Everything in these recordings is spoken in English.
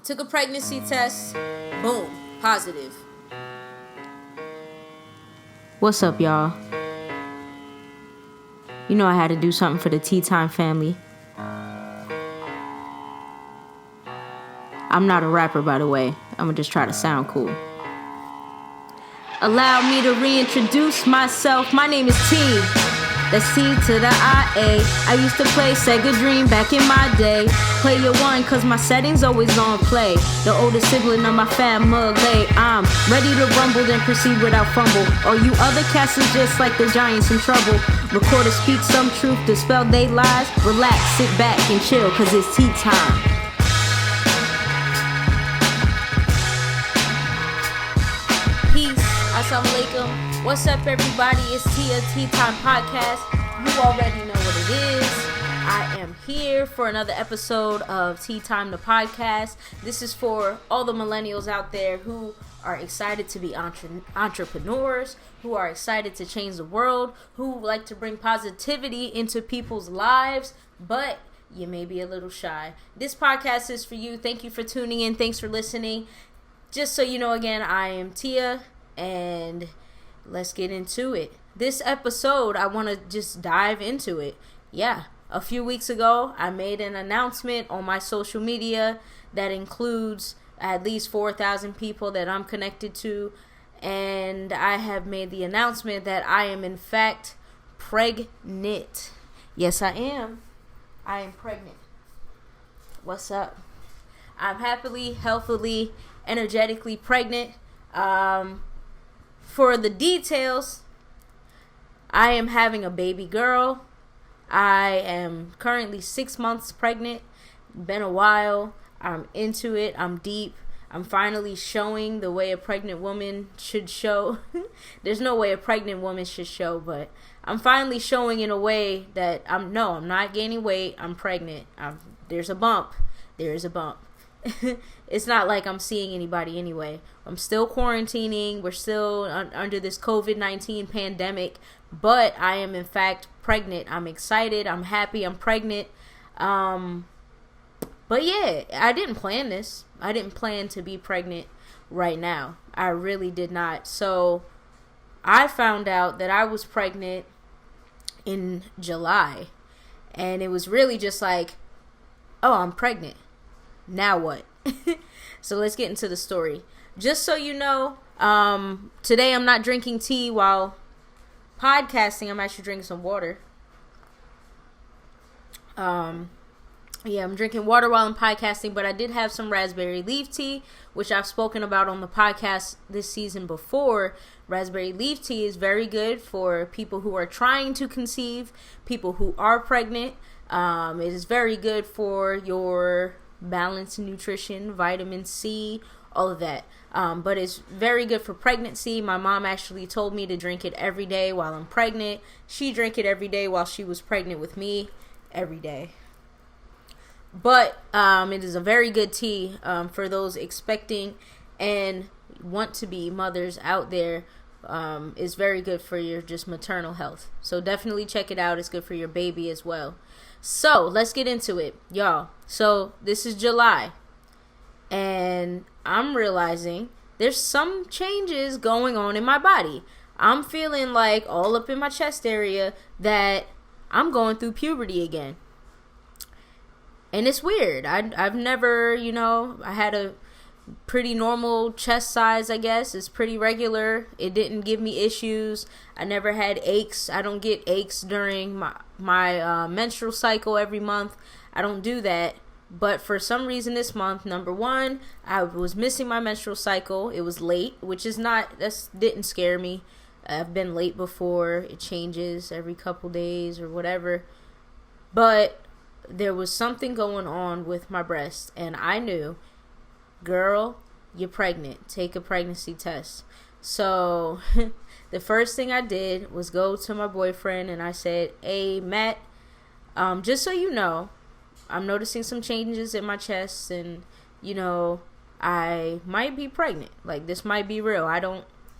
Took a pregnancy test. Boom. Positive. What's up, y'all? You know I had to do something for the Tea Time family. I'm not a rapper, by the way. I'm gonna just try to sound cool. Allow me to reintroduce myself. My name is T. That's T to the I-A. I used to play Sega Dream back in my day. Player one, cause my settings always on play. The oldest sibling of my family. I'm ready to rumble, then proceed without fumble. All you other cats is just like the giants in trouble. Recorders speak some truth, dispel they lies. Relax, sit back and chill, cause it's tea time. Peace. Assalamu alaikum. What's up, everybody? It's Tia Tea Time Podcast. You already know what it is. I am here for another episode of Tea Time the Podcast. This is for all the millennials out there who are excited to be entrepreneurs, who are excited to change the world, who like to bring positivity into people's lives, but you may be a little shy. This podcast is for you. Thank you for tuning in. Thanks for listening. Just so you know, again, I am Tia, and let's get into it. This episode, I want to just dive into it. Yeah, a few weeks ago, I made an announcement on my social media that includes at least 4,000 people that I'm connected to, and I have made the announcement that I am in fact pregnant. Yes, I am. I am pregnant. What's up? I'm happily, healthily, energetically pregnant. For the details, I am having a baby girl. I am currently 6 months pregnant. Been a while. I'm into it. I'm deep. I'm finally showing the way a pregnant woman should show. There's no way a pregnant woman should show, but I'm finally showing in a way that I'm not gaining weight. I'm pregnant. There's a bump. There is a bump. It's not like I'm seeing anybody anyway. I'm still quarantining. We're still under this COVID-19 pandemic, but I am in fact pregnant. I'm excited. I'm happy. I'm pregnant. But yeah, I didn't plan this. I didn't plan to be pregnant right now. I really did not. So I found out that I was pregnant in July, and it was really just like, oh, I'm pregnant. Now what? So let's get into the story. Just so you know, today I'm not drinking tea while podcasting. I'm actually drinking some water. Yeah, I'm drinking water while I'm podcasting, but I did have some raspberry leaf tea, which I've spoken about on the podcast this season before. Raspberry leaf tea is very good for people who are trying to conceive, people who are pregnant. It is very good for your balanced nutrition, vitamin C, all of that. But it's very good for pregnancy. My mom actually told me to drink it every day while I'm pregnant. She drank it every day while she was pregnant with me, every day. But it is a very good tea for those expecting and want to be mothers out there. It's very good for your just maternal health. So definitely check it out. It's good for your baby as well. So let's get into it, y'all. So this is July, and I'm realizing there's some changes going on in my body. I'm feeling like all up in my chest area that I'm going through puberty again. And it's weird. I've never, I had a pretty normal chest size, I guess. It's pretty regular. It didn't give me issues. I never had aches. I don't get aches during my menstrual cycle every month. I don't do that. But for some reason this month, number one, I was missing my menstrual cycle. It was late, which is didn't scare me. I've been late before. It changes every couple days or whatever. But there was something going on with my breast, and I knew, girl, you're pregnant. Take a pregnancy test. So the first thing I did was go to my boyfriend, and I said, hey, Matt, just so you know, I'm noticing some changes in my chest, and, I might be pregnant. Like, this might be real.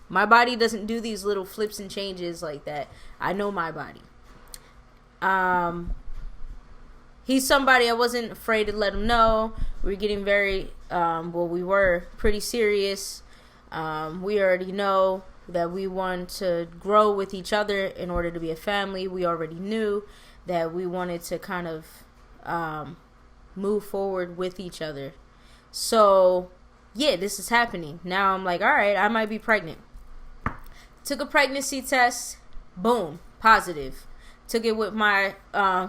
My body doesn't do these little flips and changes like that. I know my body. he's somebody I wasn't afraid to let him know. We were getting very, we were pretty serious. We already know that we want to grow with each other in order to be a family. We already knew that we wanted to kind of move forward with each other. So, yeah, this is happening. Now I'm like, all right, I might be pregnant. Took a pregnancy test. Boom, positive. Took it with my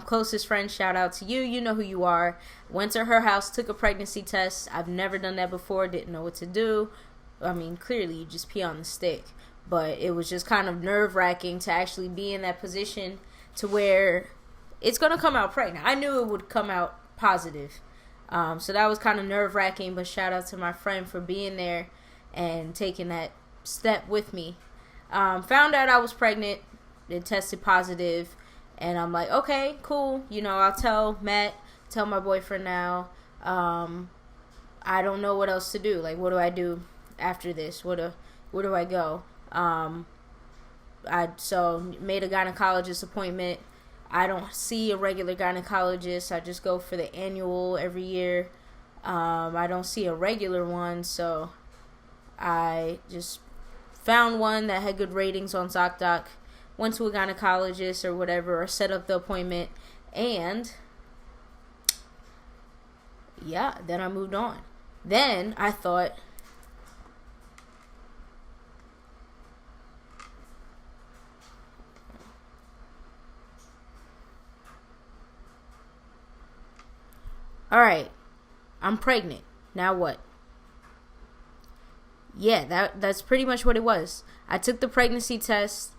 closest friend. Shout out to you. You know who you are. Went to her house, took a pregnancy test. I've never done that before. Didn't know what to do. I mean, clearly you just pee on the stick. But it was just kind of nerve-wracking to actually be in that position to where it's going to come out pregnant. I knew it would come out positive. So that was kind of nerve-wracking. But shout out to my friend for being there and taking that step with me. Found out I was pregnant. It tested positive. And I'm like, okay, cool. You know, I'll tell Matt, tell my boyfriend now. I don't know what else to do. Like, what do I do after this? Where do I go? So made a gynecologist appointment. I don't see a regular gynecologist. I just go for the annual every year. I don't see a regular one, so I just found one that had good ratings on ZocDoc. Went to a gynecologist or whatever, or set up the appointment, and yeah, then I moved on. Then I thought, all right, I'm pregnant. Now what? Yeah, that's pretty much what it was. I took the pregnancy test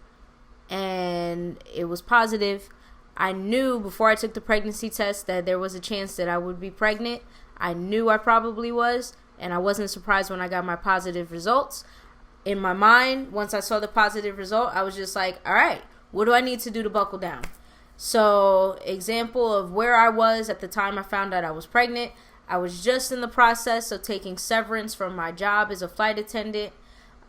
and it was positive. I knew before I took the pregnancy test that there was a chance that I would be pregnant. I knew I probably was, and I wasn't surprised when I got my positive results. In my mind, once I saw the positive result, I was just like, all right, what do I need to do to buckle down? So, example of where I was at the time I found out I was pregnant. I was just in the process of taking severance from my job as a flight attendant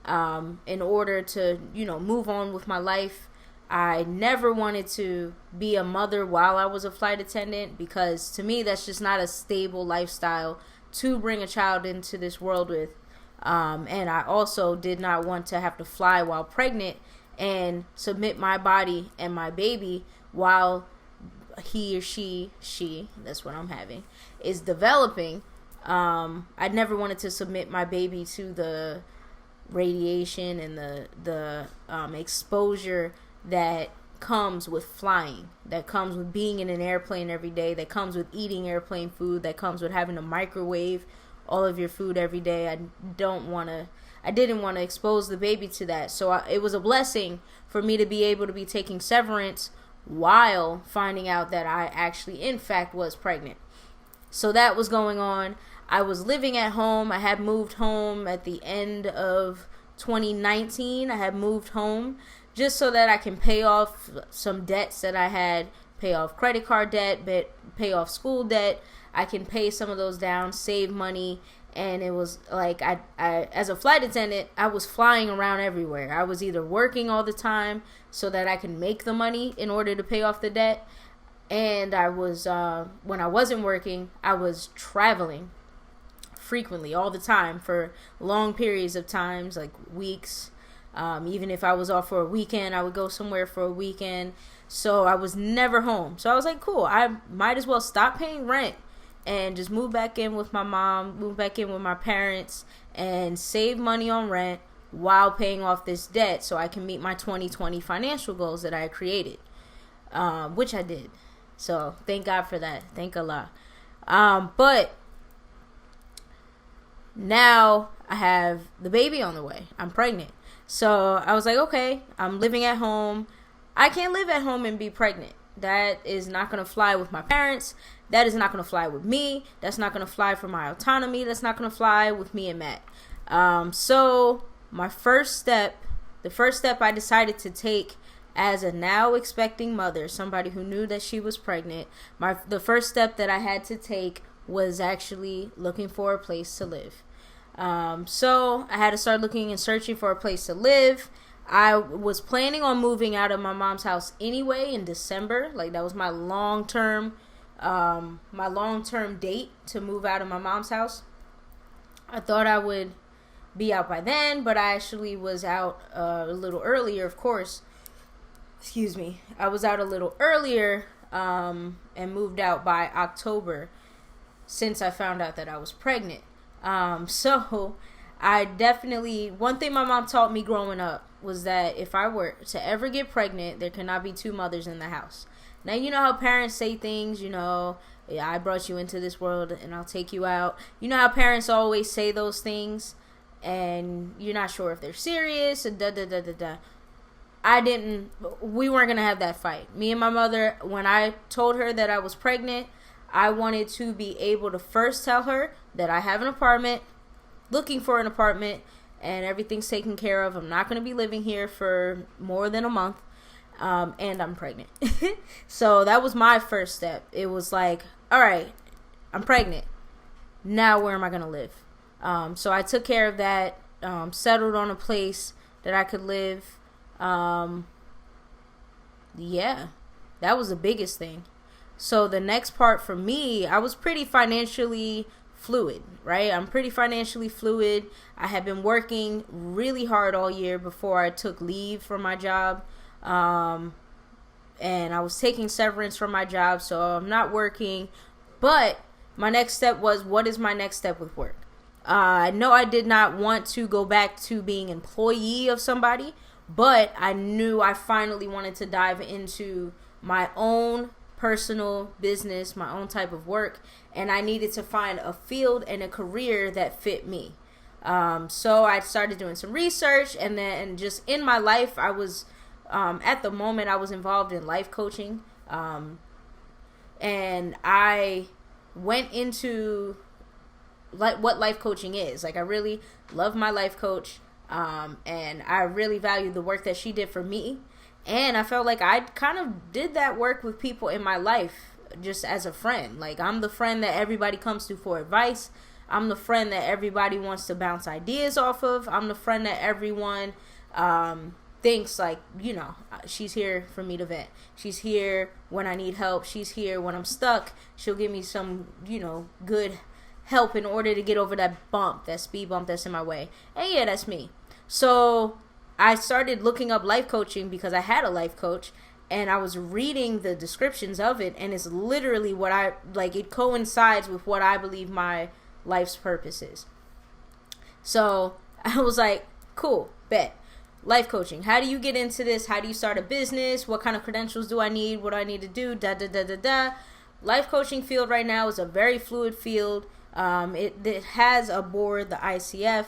in order to, move on with my life. I never wanted to be a mother while I was a flight attendant because to me that's just not a stable lifestyle to bring a child into this world with. And I also did not want to have to fly while pregnant and submit my body and my baby while he or she, that's what I'm having, is developing. I never wanted to submit my baby to the radiation and the exposure that comes with flying, that comes with being in an airplane every day, that comes with eating airplane food, that comes with having to microwave all of your food every day. I didn't want to expose the baby to that. So it was a blessing for me to be able to be taking severance while finding out that I actually, in fact, was pregnant. So that was going on. I was living at home. I had moved home at the end of 2019. I had moved home just so that I can pay off some debts that I had, pay off credit card debt, pay off school debt. I can pay some of those down, save money. And it was like, I as a flight attendant, I was flying around everywhere. I was either working all the time so that I can make the money in order to pay off the debt. And I was, when I wasn't working, I was traveling frequently all the time for long periods of times, like weeks. Even if I was off for a weekend, I would go somewhere for a weekend. So I was never home. So I was like, cool, I might as well stop paying rent and just move back in with my mom, move back in with my parents, and save money on rent while paying off this debt so I can meet my 2020 financial goals that I had created, which I did. So thank God for that. Thank Allah. But now I have the baby on the way. I'm pregnant. So I was like, okay, I'm living at home. I can't live at home and be pregnant. That is not going to fly with my parents. That is not going to fly with me. That's not going to fly for my autonomy. That's not going to fly with me and Matt. So my first step, the first step I decided to take as a now expecting mother, somebody who knew that she was pregnant, the first step that I had to take was actually looking for a place to live. So I had to start looking and searching for a place to live. I was planning on moving out of my mom's house anyway in December. Like, that was my long-term my long-term date to move out of my mom's house. I thought I would be out by then, but I actually was out a little earlier, of course. Excuse me. I was out a little earlier and moved out by October since I found out that I was pregnant. So I definitely, one thing my mom taught me growing up was that if I were to ever get pregnant, there cannot be two mothers in the house. Now, you know how parents say things, yeah, I brought you into this world and I'll take you out. You know how parents always say those things and you're not sure if they're serious and we weren't going to have that fight. Me and my mother, when I told her that I was pregnant, I wanted to be able to first tell her that I have an apartment, looking for an apartment, and everything's taken care of. I'm not going to be living here for more than a month. And I'm pregnant. So that was my first step. It was like, all right, I'm pregnant. Now where am I going to live? So I took care of that, settled on a place that I could live. Yeah, that was the biggest thing. So the next part for me, I was pretty financially fluid, right? I'm pretty financially fluid. I had been working really hard all year before I took leave from my job. And I was taking severance from my job, so I'm not working. But my next step was, what is my next step with work? I know I did not want to go back to being employee of somebody, but I knew I finally wanted to dive into my own personal business, my own type of work, and I needed to find a field and a career that fit me. So I started doing some research, and then just in my life, I was at the moment I was involved in life coaching, and I went into what life coaching is. Like, I really love my life coach, and I really valued the work that she did for me, and I felt like I kind of did that work with people in my life just as a friend. Like, I'm the friend that everybody comes to for advice. I'm the friend that everybody wants to bounce ideas off of. I'm the friend that everyone thinks, like, she's here for me to vent. She's here when I need help. She's here when I'm stuck. She'll give me some, good help in order to get over that speed bump that's in my way. And yeah, that's me. So I started looking up life coaching because I had a life coach, and I was reading the descriptions of it, and it's literally it coincides with what I believe my life's purpose is. So I was like, cool, bet. Life coaching. How do you get into this? How do you start a business? What kind of credentials do I need? What do I need to do? Life coaching field right now is a very fluid field. It has a board, the ICF,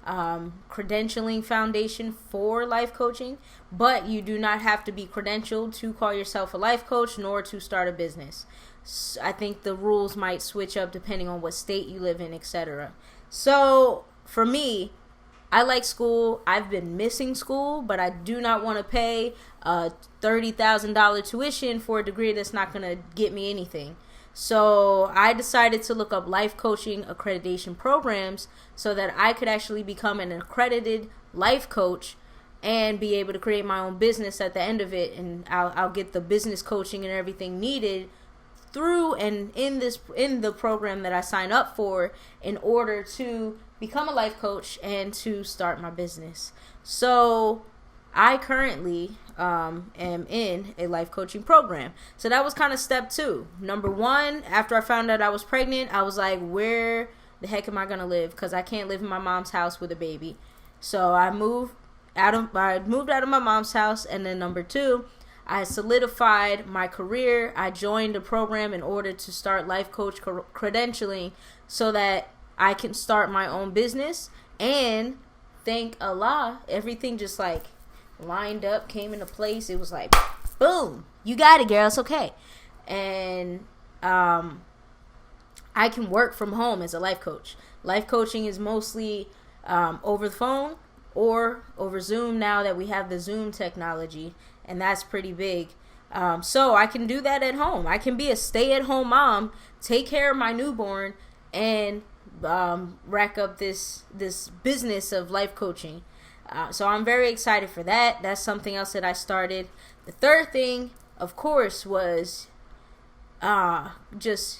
credentialing foundation for life coaching, but you do not have to be credentialed to call yourself a life coach nor to start a business. I think the rules might switch up depending on what state you live in, etc. So for me, I like school. I've been missing school, but I do not want to pay a $30,000 tuition for a degree that's not going to get me anything. So I decided to look up life coaching accreditation programs so that I could actually become an accredited life coach and be able to create my own business at the end of it. And I'll get the business coaching and everything needed through and in the program that I sign up for in order to become a life coach and to start my business. So I currently am in a life coaching program. So that was kind of step 2. Number 1, after I found out I was pregnant, I was like, where the heck am I going to live? Because I can't live in my mom's house with a baby. So I moved out of my mom's house. And then number 2, I solidified my career. I joined a program in order to start life coach credentialing so that I can start my own business. And thank Allah, everything just like lined up, came into place. It was like, boom, you got it, girl. It's okay. And I can work from home as a life coach. Life coaching is mostly over the phone or over Zoom now that we have the Zoom technology, and that's pretty big. So I can do that at home. I can be a stay-at-home mom, take care of my newborn, and rack up this business of life coaching. So I'm very excited for that. That's something else that I started. The third thing, of course, was just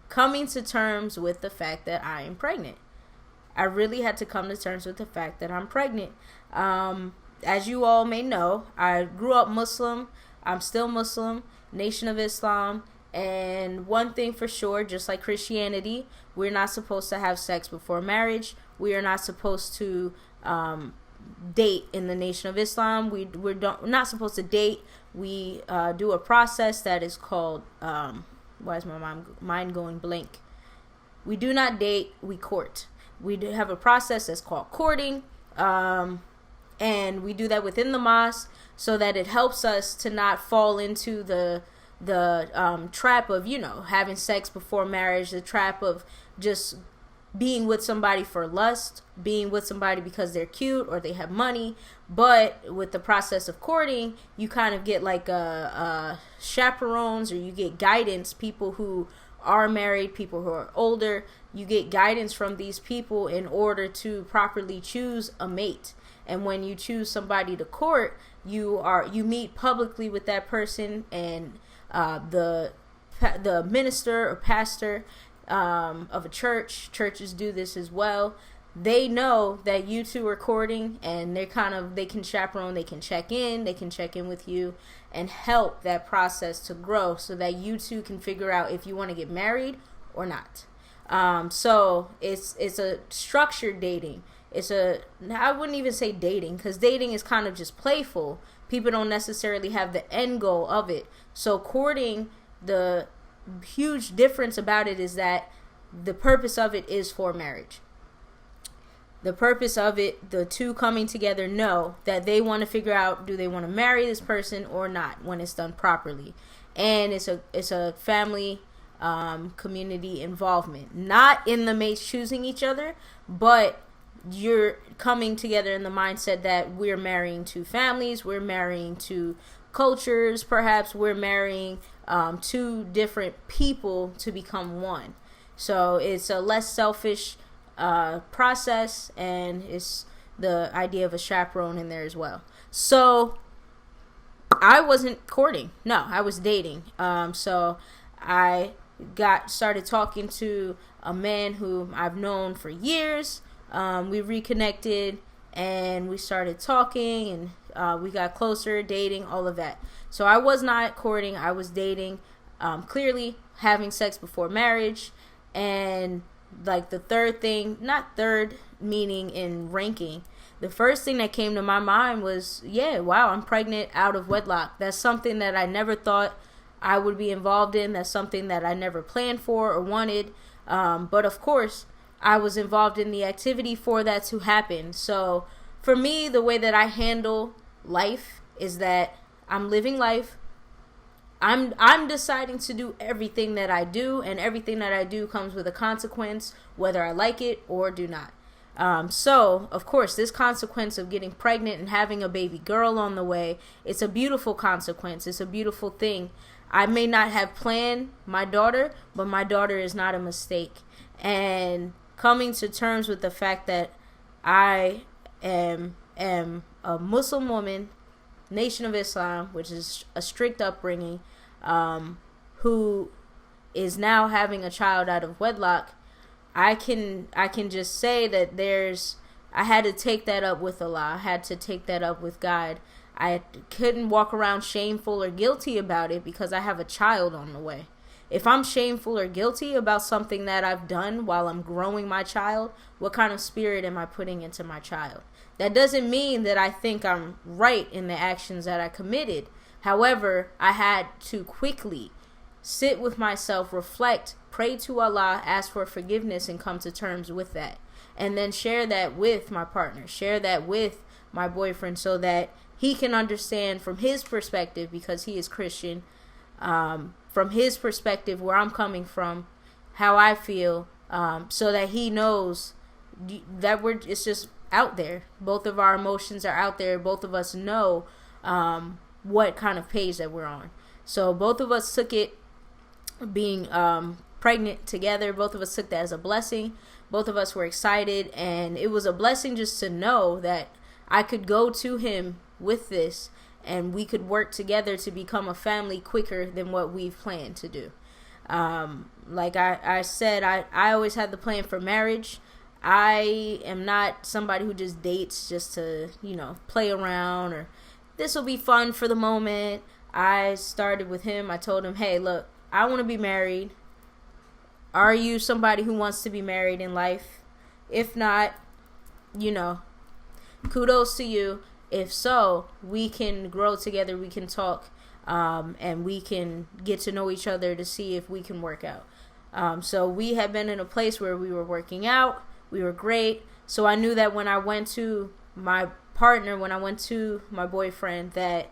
coming to terms with the fact that I am pregnant. I really had to come to terms with the fact that I'm pregnant. As you all may know, I grew up Muslim. I'm still Muslim, Nation of Islam. And one thing for sure, just like Christianity, we're not supposed to have sex before marriage. We are not supposed to date in the Nation of Islam. We're not supposed to date. We do a process that is called, why is my mind going blank? We do not date, we court. We do have a process that's called courting, and we do that within the mosque so that it helps us to not fall into the trap of, having sex before marriage, the trap of just being with somebody for lust, being with somebody because they're cute or they have money. But with the process of courting, you kind of get like chaperones, or you get guidance, people who are married, people who are older. You get guidance from these people in order to properly choose a mate. And when you choose somebody to court, you meet publicly with that person, and the minister or pastor of a churches do this as well. They know that you two are courting, and they can chaperone, they can check in with you and help that process to grow so that you two can figure out if you want to get married or not. So it's a structured dating. I wouldn't even say dating, because dating is kind of just playful. People don't necessarily have the end goal of it. So courting, the huge difference about it is that the purpose of it is for marriage. The purpose of it, the two coming together know that they want to figure out, do they want to marry this person or not, when it's done properly. And it's a family community involvement, not in the mates choosing each other, but you're coming together in the mindset that we're marrying two families, we're marrying two cultures, perhaps we're marrying two different people to become one. So it's a less selfish process, and it's the idea of a chaperone in there as well. So I wasn't courting. No, I was dating. So I started talking to a man who I've known for years. We reconnected and we started talking, and we got closer, dating, all of that. So I was not courting, I was dating, clearly having sex before marriage. And like the third thing, not third meaning in ranking, the first thing that came to my mind was, wow, I'm pregnant out of wedlock. That's something that I never thought I would be involved in. That's something that I never planned for or wanted. But of course, I was involved in the activity for that to happen. So for me, the way that I handle life is that I'm living life. I'm deciding to do everything that I do, and everything that I do comes with a consequence, whether I like it or do not. So, of course, this consequence of getting pregnant and having a baby girl on the way, it's a beautiful consequence. It's a beautiful thing. I may not have planned my daughter, but my daughter is not a mistake. And coming to terms with the fact that I am a Muslim woman, Nation of Islam, which is a strict upbringing, who is now having a child out of wedlock, I can just say that I had to take that up with Allah. I had to take that up with God. I couldn't walk around shameful or guilty about it because I have a child on the way. If I'm shameful or guilty about something that I've done while I'm growing my child, what kind of spirit am I putting into my child? That doesn't mean that I think I'm right in the actions that I committed. However, I had to quickly sit with myself, reflect, pray to Allah, ask for forgiveness, and come to terms with that. And then share that with my partner, share that with my boyfriend, so that he can understand from his perspective, because he is Christian, from his perspective, where I'm coming from, how I feel, so that he knows that it's just out there. Both of our emotions are out there. Both of us know what kind of page that we're on. So both of us took it, being pregnant together, both of us took that as a blessing. Both of us were excited, and it was a blessing just to know that I could go to him with this, and we could work together to become a family quicker than what we've planned to do. Like I said, I always had the plan for marriage. I am not somebody who just dates just to, play around or this will be fun for the moment. I started with him. I told him, hey, look, I want to be married. Are you somebody who wants to be married in life? If not, kudos to you. If so, we can grow together, we can talk, and we can get to know each other to see if we can work out. So we had been in a place where we were working out. We were great. So I knew that when I went to my partner, when I went to my boyfriend, that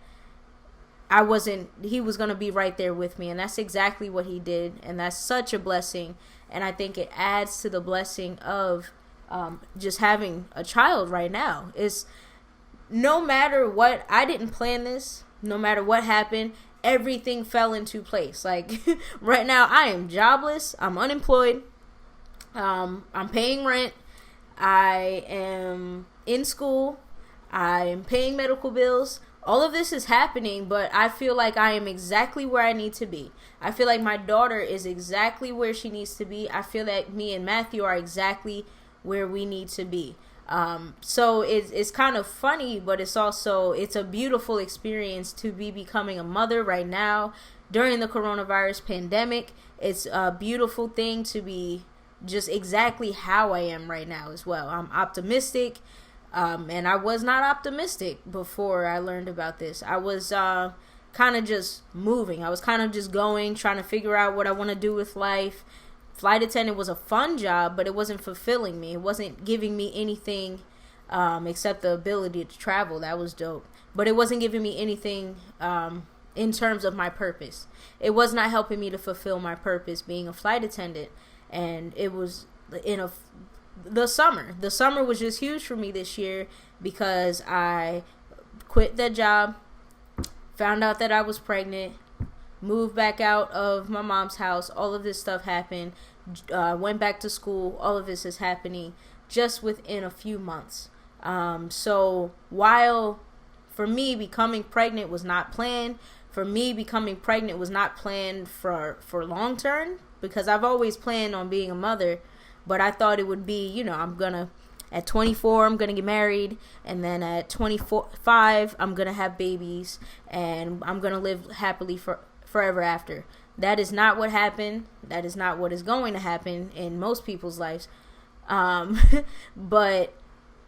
he was going to be right there with me. And that's exactly what he did. And that's such a blessing. And I think it adds to the blessing of just having a child right now. Is no matter what, I didn't plan this. No matter what happened, everything fell into place. Like right now, I am jobless. I'm unemployed. I'm paying rent. I am in school. I am paying medical bills. All of this is happening, but I feel like I am exactly where I need to be. I feel like my daughter is exactly where she needs to be. I feel like me and Matthew are exactly where we need to be. So it's kind of funny, but it's a beautiful experience to be becoming a mother right now during the coronavirus pandemic. It's a beautiful thing to be just exactly how I am right now as well. I'm optimistic. And I was not optimistic before I learned about this. I was kind of just moving. I was kind of just going, trying to figure out what I want to do with life. Flight attendant was a fun job, but it wasn't fulfilling me. It wasn't giving me anything except the ability to travel. That was dope. But it wasn't giving me anything in terms of my purpose. It was not helping me to fulfill my purpose being a flight attendant. And it was the summer. The summer was just huge for me this year because I quit that job, found out that I was pregnant, moved back out of my mom's house. All of this stuff happened. Went back to school. All of this is happening just within a few months. So while for me becoming pregnant was not planned, for long term, because I've always planned on being a mother. But I thought it would be, at 24, I'm going to get married. And then at 25, I'm going to have babies. And I'm going to live happily forever after. That is not what happened. That is not what is going to happen in most people's lives. But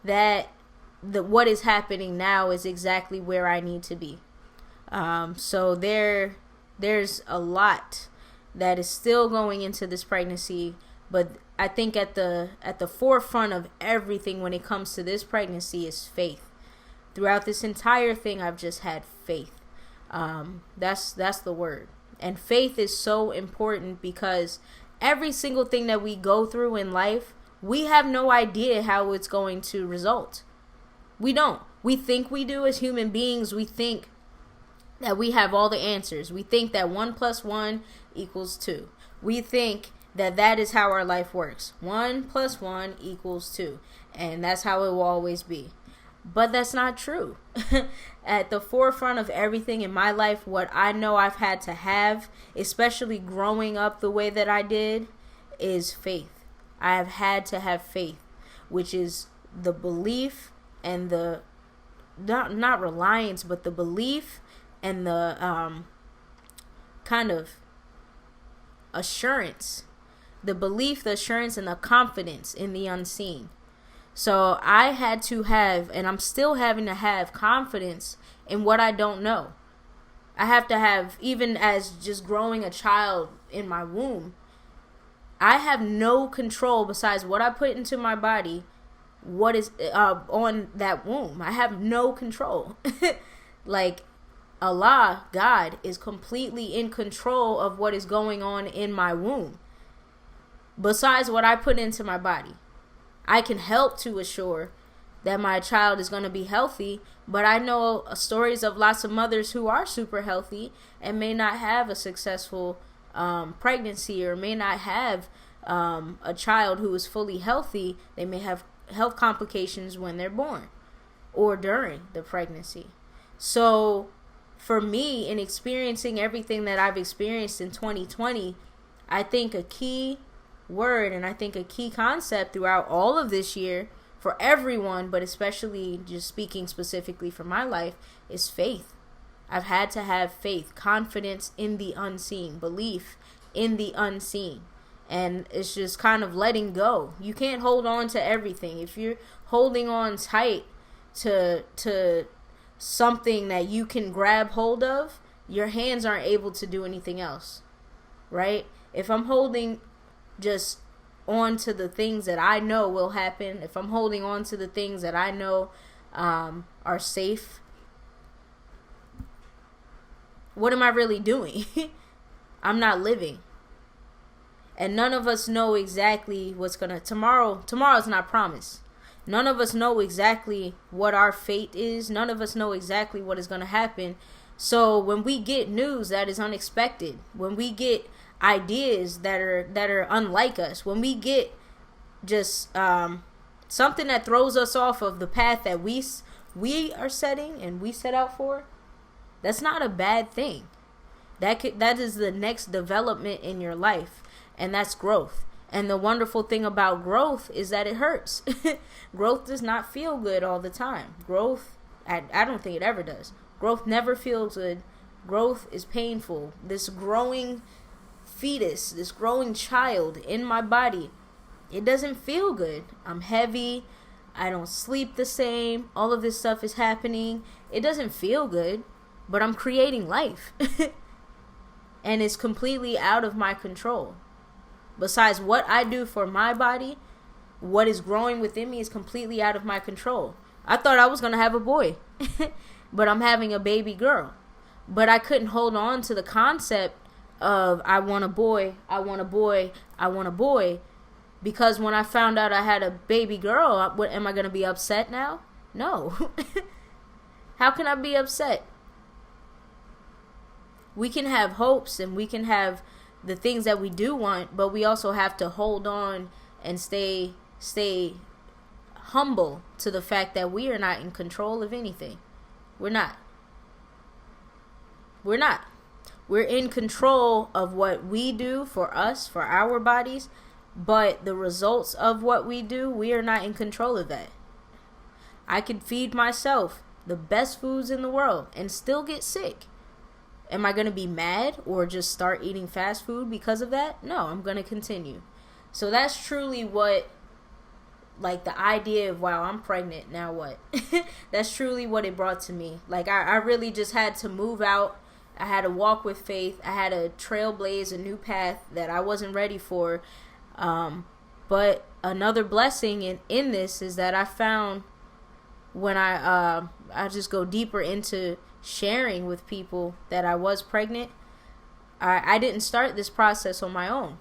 what is happening now is exactly where I need to be. So there's a lot that is still going into this pregnancy. But I think at the forefront of everything when it comes to this pregnancy is faith. Throughout this entire thing, I've just had faith. That's the word. And faith is so important because every single thing that we go through in life, we have no idea how it's going to result. We don't. We think we do as human beings. We think that we have all the answers. We think that 1 + 1 = 2. We think that is how our life works. 1 + 1 = 2. And that's how it will always be. But that's not true. At the forefront of everything in my life, what I know I've had to have, especially growing up the way that I did, is faith. I have had to have faith, which is the belief and the, not reliance, but the belief and the kind of assurance. The belief, the assurance, and the confidence in the unseen. So I had to have, and I'm still having to have, confidence in what I don't know. I have to have, even as just growing a child in my womb, I have no control besides what I put into my body, what is on that womb. I have no control. Like Allah, God, is completely in control of what is going on in my womb. Besides what I put into my body. I can help to assure that my child is going to be healthy, but I know stories of lots of mothers who are super healthy and may not have a successful pregnancy, or may not have a child who is fully healthy. They may have health complications when they're born or during the pregnancy. So for me, in experiencing everything that I've experienced in 2020, I think a key word and I think a key concept throughout all of this year for everyone, but especially just speaking specifically for my life, is faith. I've had to have faith, confidence in the unseen, belief in the unseen. And it's just kind of letting go. You can't hold on to everything. If you're holding on tight to something that you can grab hold of, your hands aren't able to do anything else, right? If I'm holding just on to the things that I know will happen, if I'm holding on to the things that I know are safe, what am I really doing? I'm not living. And none of us know exactly what's gonna tomorrow's not promised. None of us know exactly what our fate is. None of us know exactly what is gonna happen. So when we get news that is unexpected, when we get ideas that are unlike us, when we get just something that throws us off of the path that we are setting and we set out for, that's not a bad thing. That is the next development in your life, and that's growth. And the wonderful thing about growth is that it hurts. Growth does not feel good all the time. Growth, I don't think it ever does. Growth never feels good. Growth is painful. This growing fetus, this growing child in my body, it doesn't feel good. I'm heavy. I don't sleep the same. All of this stuff is happening. It doesn't feel good, but I'm creating life. And it's completely out of my control. Besides what I do for my body, what is growing within me is completely out of my control. I thought I was going to have a boy, but I'm having a baby girl. But I couldn't hold on to the concept of I want a boy, I want a boy, I want a boy. Because when I found out I had a baby girl, am I going to be upset now? No. How can I be upset? We can have hopes and we can have the things that we do want, but we also have to hold on and stay humble to the fact that we are not in control of anything. We're not. We're in control of what we do for us, for our bodies, but the results of what we do, we are not in control of that. I could feed myself the best foods in the world and still get sick. Am I going to be mad or just start eating fast food because of that? No, I'm going to continue. So that's truly what, like, the idea of, wow, I'm pregnant, now what? That's truly what it brought to me. Like, I really just had to move out. I had to walk with faith. I had to trailblaze a new path that I wasn't ready for. But another blessing in this is that I found when I just go deeper into sharing with people that I was pregnant, I didn't start this process on my own.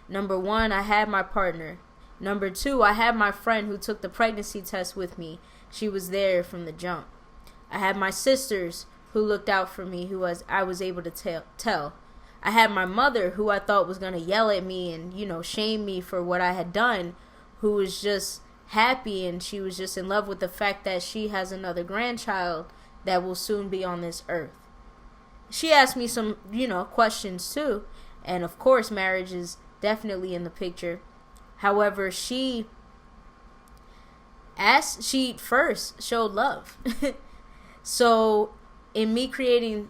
Number one, I had my partner. Number two, I had my friend who took the pregnancy test with me. She was there from the jump. I had my sisters who looked out for me, I was able to tell. I had my mother who I thought was going to yell at me and, shame me for what I had done, who was just happy and she was just in love with the fact that she has another grandchild that will soon be on this earth. She asked me some, questions too. And of course, marriage is definitely in the picture. However, she first showed love. So in me creating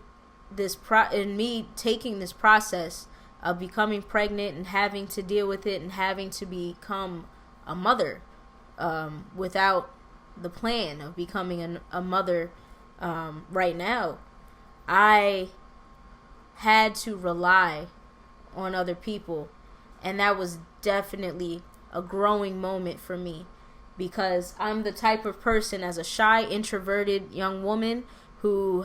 in me taking this process of becoming pregnant and having to deal with it and having to become a mother, without the plan of becoming a mother, right now, I had to rely on other people, and that was definitely a growing moment for me, because I'm the type of person, as a shy, introverted young woman who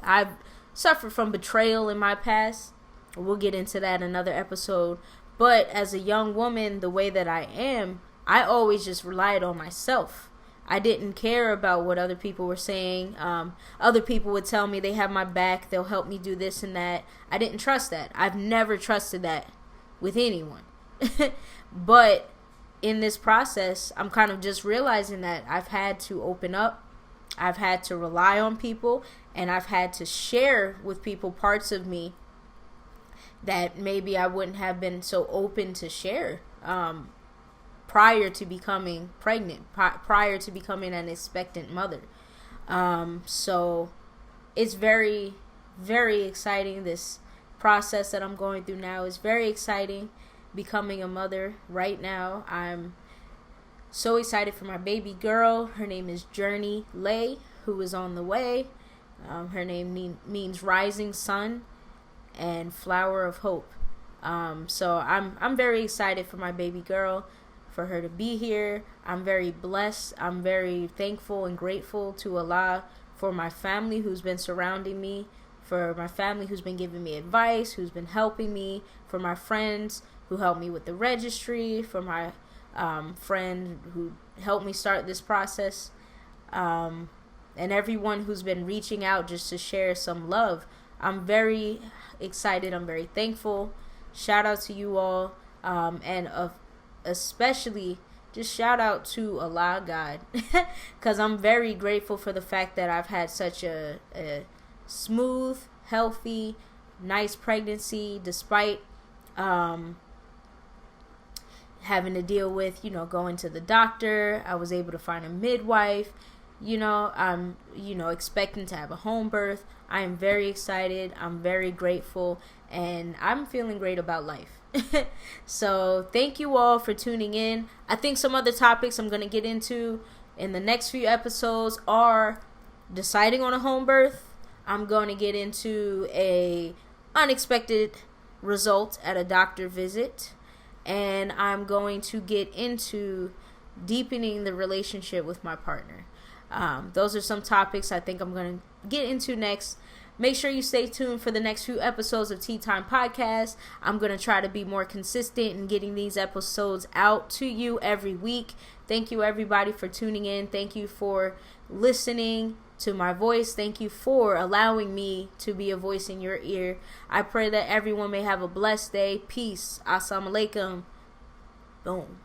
I've suffered from betrayal in my past. We'll get into that in another episode. But as a young woman, the way that I am, I always just relied on myself. I didn't care about what other people were saying. Other people would tell me they have my back, they'll help me do this and that. I didn't trust that. I've never trusted that with anyone. But in this process, I'm kind of just realizing that I've had to open up. I've had to rely on people, and I've had to share with people parts of me that maybe I wouldn't have been so open to share prior to becoming pregnant, prior to becoming an expectant mother. So it's very, very exciting. This process that I'm going through now is very exciting. Becoming a mother right now, I'm so excited for my baby girl. Her name is Journey Lay, who is on the way. Her name means rising sun and flower of hope. So I'm very excited for my baby girl, for her to be here. I'm very blessed. I'm very thankful and grateful to Allah for my family who's been surrounding me, for my family who's been giving me advice, who's been helping me, for my friends who helped me with the registry, for my friend who helped me start this process, and everyone who's been reaching out just to share some love. I'm very excited. I'm very thankful. Shout out to you all, and especially just shout out to Allah God, because I'm very grateful for the fact that I've had such a smooth, healthy, nice pregnancy, despite having to deal with, going to the doctor. I was able to find a midwife. I'm, expecting to have a home birth. I am very excited. I'm very grateful, and I'm feeling great about life. So thank you all for tuning in. I think some other topics I'm going to get into in the next few episodes are deciding on a home birth. I'm going to get into a unexpected result at a doctor visit, and I'm going to get into deepening the relationship with my partner. Those are some topics I think I'm going to get into next. Make sure you stay tuned for the next few episodes of Tea Time Podcast. I'm going to try to be more consistent in getting these episodes out to you every week. Thank you, everybody, for tuning in. Thank you for listening to my voice. Thank you for allowing me to be a voice in your ear. I pray that everyone may have a blessed day. Peace. Assalamu alaikum. Boom.